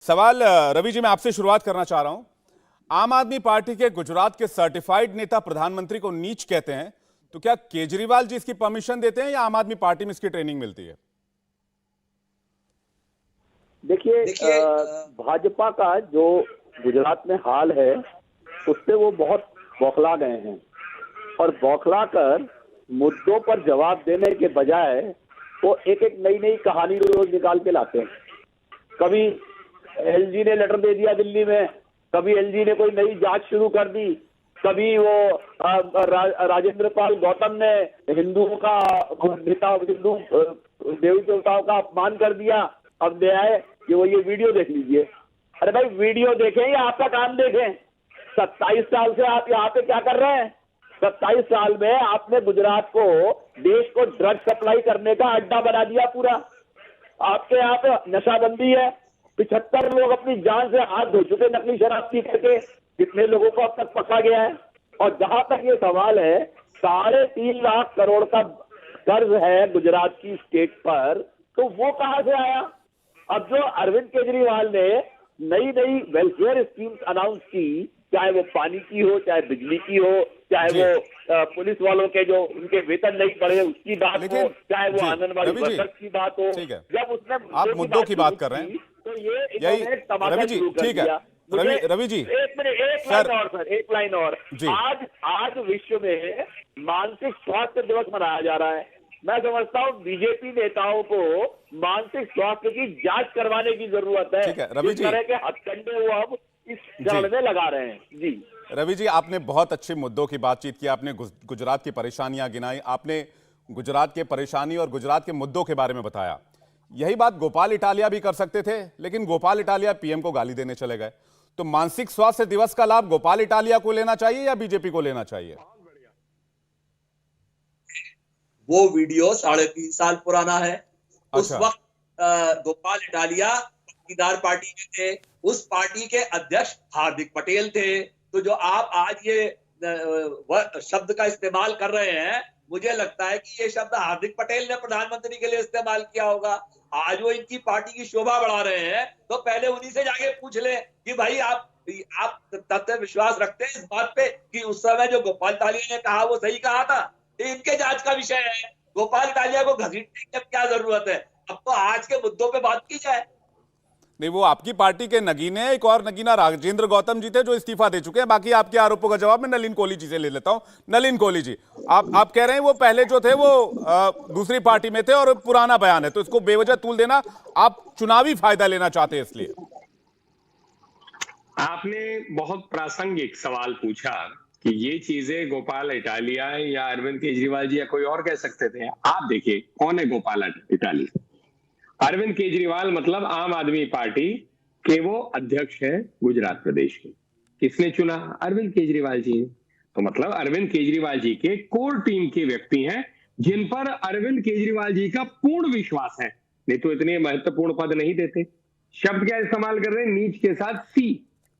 सवाल रवि जी मैं आपसे शुरुआत करना चाह रहा हूं। आम आदमी पार्टी के गुजरात के सर्टिफाइड नेता प्रधानमंत्री को नीच कहते हैं, तो क्या केजरीवाल जी इसकी परमिशन देते हैं या आम आदमी पार्टी में इसकी ट्रेनिंग मिलती है? देखिए, भाजपा का जो गुजरात में हाल है उससे वो बहुत बौखला गए हैं और बौखला कर मुद्दों पर जवाब देने के बजाय वो एक एक नई नई कहानी रोज निकाल के लाते हैं। कभी एलजी ने लेटर दे दिया दिल्ली में, कभी एलजी ने कोई नई जांच शुरू कर दी, कभी वो राजेंद्र पाल गौतम ने हिंदुओं का हिंदू देवी देवताओं का अपमान कर दिया। अब दे आए कि वो ये वीडियो देख लीजिए। अरे भाई, वीडियो देखें या आपका काम देखें? 27 साल से आप यहाँ पे क्या कर रहे हैं? 27 साल में आपने गुजरात को, देश को ड्रग सप्लाई करने का अड्डा बना दिया पूरा। आपके यहाँ पे नशाबंदी है, 75 लोग अपनी जान से हाथ धो चुके नकली शराब पी करके। कितने लोगों को अब तक पकड़ा गया है? और जहां तक ये सवाल है, 3.5 लाख करोड़ का कर्ज है गुजरात की स्टेट पर, तो वो कहां से आया? अब जो अरविंद केजरीवाल ने नई नई वेलफेयर स्कीम्स अनाउंस की, चाहे वो पानी की हो, चाहे बिजली की हो, चाहे वो पुलिस वालों के जो उनके वेतन नहीं बढ़े उसकी बात हो, चाहे वो आंगनबाड़ी वर्कर्स की बात हो, जब उसने आप मुद्दों की बात कर रहे हैं तो ये इन्होंने तमाशा शुरू कर दिया। रवि जी एक मिनट, एक लाइन और आज विश्व में मानसिक स्वास्थ्य दिवस मनाया जा रहा है। मैं समझता हूँ बीजेपी नेताओं को मानसिक स्वास्थ्य की जांच करवाने की जरूरत है। ठीक है रवि जी, इस तरह के हथकंडे वो अब इस चरण में लगा रहे हैं। जी रवि जी, आपने बहुत अच्छे मुद्दों की बातचीत की, आपने गुजरात की परेशानियां गिनाई, आपने गुजरात के परेशानी और गुजरात के मुद्दों के बारे में बताया। यही बात गोपाल इटालिया भी कर सकते थे, लेकिन गोपाल इटालिया पीएम को गाली देने चले गए। तो मानसिक स्वास्थ्य दिवस का लाभ गोपाल इटालिया को लेना चाहिए या बीजेपी को लेना चाहिए? वो वीडियो 3.5 साल पुराना है। उस वक्त गोपाल इटालिया पट्टीदार पार्टी में थे, उस पार्टी के अध्यक्ष हार्दिक पटेल थे। तो जो आप आज ये शब्द का इस्तेमाल कर रहे हैं, मुझे लगता है कि ये शब्द हार्दिक पटेल ने प्रधानमंत्री के लिए इस्तेमाल किया होगा। आज वो इनकी पार्टी की शोभा बढ़ा रहे हैं, तो पहले उन्हीं से जाके पूछ ले कि भाई आप तथ्य विश्वास रखते हैं इस बात पे कि उस समय जो गोपाल इटालिया ने कहा वो सही कहा था? ये इनके जांच का विषय है। गोपाल इटालिया को घसीटने की क्या जरूरत है? अब तो आज के मुद्दों पे बात की जाए। नहीं, वो आपकी पार्टी के नगीने, एक और नगीना राजेंद्र गौतम जी थे जो इस्तीफा दे चुके हैं। बाकी आपके आरोपों का जवाब मैं नलिन कोहली जी से ले लेता हूं। नलिन कोहली जी, आप कह रहे हैं वो पहले जो थे वो दूसरी पार्टी में थे और पुराना बयान है, तो इसको बेवजह तूल देना, आप चुनावी फायदा लेना चाहते हैं इसलिए? आपने बहुत प्रासंगिक सवाल पूछा कि ये चीजें गोपाल इटालिया या अरविंद केजरीवाल जी या कोई और कह सकते थे। आप देखिए कौन है गोपाल इटालिया? अरविंद केजरीवाल मतलब आम आदमी पार्टी के वो अध्यक्ष है गुजरात प्रदेश के। किसने चुना? अरविंद केजरीवाल जी ने। तो मतलब अरविंद केजरीवाल जी के कोर टीम के व्यक्ति हैं जिन पर अरविंद केजरीवाल जी का पूर्ण विश्वास है, नहीं तो इतने महत्वपूर्ण पद नहीं देते। शब्द क्या इस्तेमाल कर रहे हैं? नीच के साथ सी,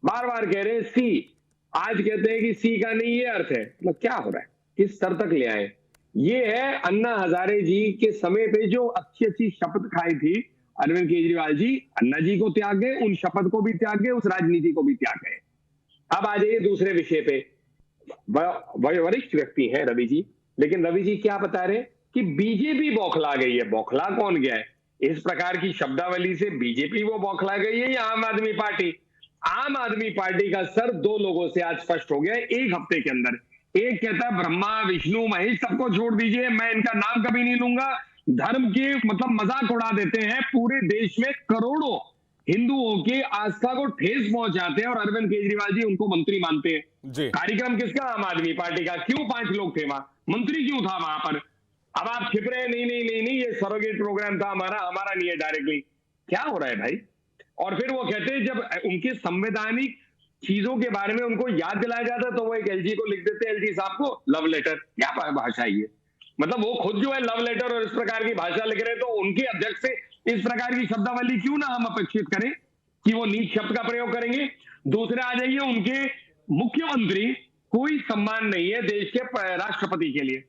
बार बार कह रहे हैं सी। आज कहते हैं कि सी का नहीं ये अर्थ है। मतलब क्या हो रहा है? किस स्तर तक ले आए? ये है अन्ना हजारे जी के समय पे जो अच्छी अच्छी शपथ खाई थी अरविंद केजरीवाल जी, अन्ना जी को त्याग गए, उन शपथ को भी त्याग गए, उस राजनीति को भी त्याग गए। अब आ जाइए दूसरे विषय पे। वरिष्ठ व्यक्ति हैं रवि जी, लेकिन रवि जी क्या बता रहे हैं कि बीजेपी बौखला गई है। बौखला कौन गया है? इस प्रकार की शब्दावली से बीजेपी वो बौखला गई है या आम आदमी पार्टी? आम आदमी पार्टी का सर दो लोगों से आज स्पष्ट हो गया है एक हफ्ते के अंदर। एक कहता है ब्रह्मा विष्णु महेश सबको छोड़ दीजिए, मैं इनका नाम कभी नहीं लूंगा। धर्म के मतलब मजाक उड़ा देते हैं, पूरे देश में करोड़ों हिंदुओं की आस्था को ठेस पहुंचाते हैं और अरविंद केजरीवाल जी उनको मंत्री मानते हैं। कार्यक्रम किसका? आम आदमी पार्टी का। क्यों 5 लोग थे वहां? मंत्री क्यों था वहां पर? अब आप छिप रहे हैं नहीं नहीं नहीं नहीं ये सरोगेट प्रोग्राम था हमारा नहीं है डायरेक्टली। क्या हो रहा है भाई? और फिर वो कहते हैं जब उनके संवैधानिक चीजों के बारे में उनको याद दिलाया जाता है तो वो एक एलजी को लिख देते हैं, एलजी साहब को लव लेटर। क्या भाषा है ये? मतलब वो खुद जो है लव लेटर और इस प्रकार की भाषा लिख रहे हैं, तो उनके अध्यक्ष से इस प्रकार की शब्दावली क्यों ना हम अपेक्षित करें कि वो नीच शब्द का प्रयोग करेंगे। दूसरे आ जाइए, उनके मुख्यमंत्री, कोई सम्मान नहीं है देश के राष्ट्रपति के लिए।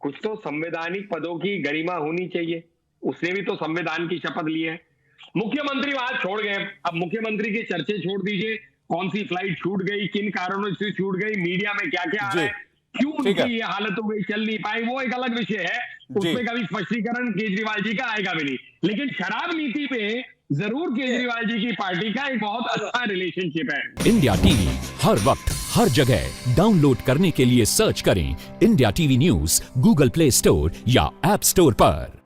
कुछ तो संवैधानिक पदों की गरिमा होनी चाहिए। उसने भी तो संविधान की शपथ ली है। मुख्यमंत्री बात छोड़ गए। अब मुख्यमंत्री के चर्चे छोड़ दीजिए, कौन सी फ्लाइट छूट गई, किन कारणों से छूट गई, मीडिया में क्या क्या आ रहा है, क्यों उनकी ये हालत हो गई, चल नहीं पाई, वो एक अलग विषय है। उसमें कभी स्पष्टीकरण केजरीवाल जी का आएगा भी नहीं। लेकिन शराब नीति पे जरूर केजरीवाल जी की पार्टी का एक बहुत अच्छा रिलेशनशिप है। इंडिया टीवी हर वक्त हर जगह डाउनलोड करने के लिए सर्च करें India TV news Google play store या ऐप स्टोर पर।